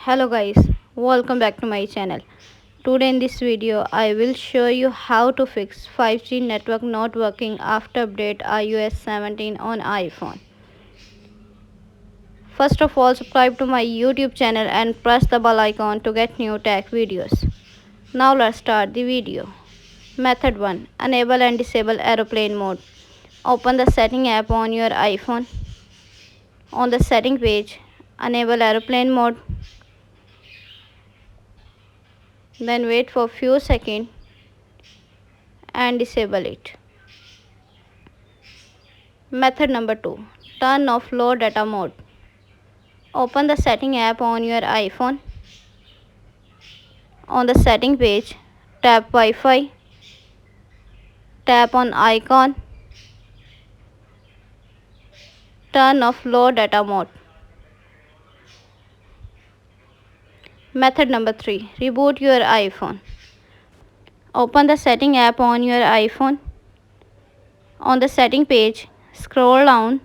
Hello guys, welcome back to my channel. Today in this video I will show you how to fix 5G network not working after update iOS 17 on iPhone. First of all, subscribe to my YouTube channel and press the bell icon to get new tech videos. Now let's start the video. Method 1. Enable and disable aeroplane mode. Open the setting app on your iPhone. On the setting page, enable aeroplane mode. Then wait for few seconds and disable it. Method number 2. Turn off low data mode. Open the setting app on your iPhone. On the setting page, tap Wi-Fi. Tap on icon. Turn off low data mode. Method number 3. Reboot your iPhone. Open the setting app on your iPhone. On the setting page, scroll down.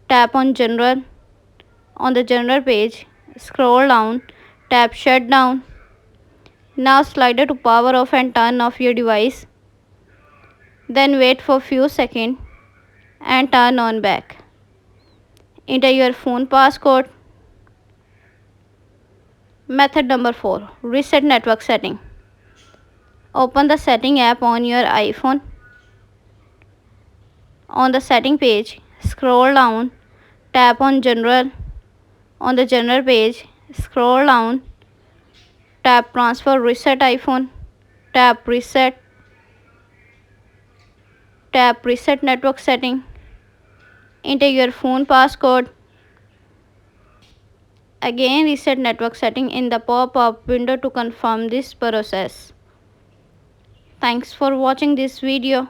Tap on general. On the general page, scroll down. Tap shutdown. Now slide to power off and turn off your device. Then wait for few seconds and turn on back. Enter your phone passcode. Method number 4. Reset network setting. Open the setting app on your iPhone. On the setting page, scroll down. Tap on general. On the general page, scroll down. Tap transfer reset iPhone. Tap reset. Tap reset network setting. Enter your phone passcode. Again reset network setting in the pop-up window to confirm this process. Thanks for watching this video.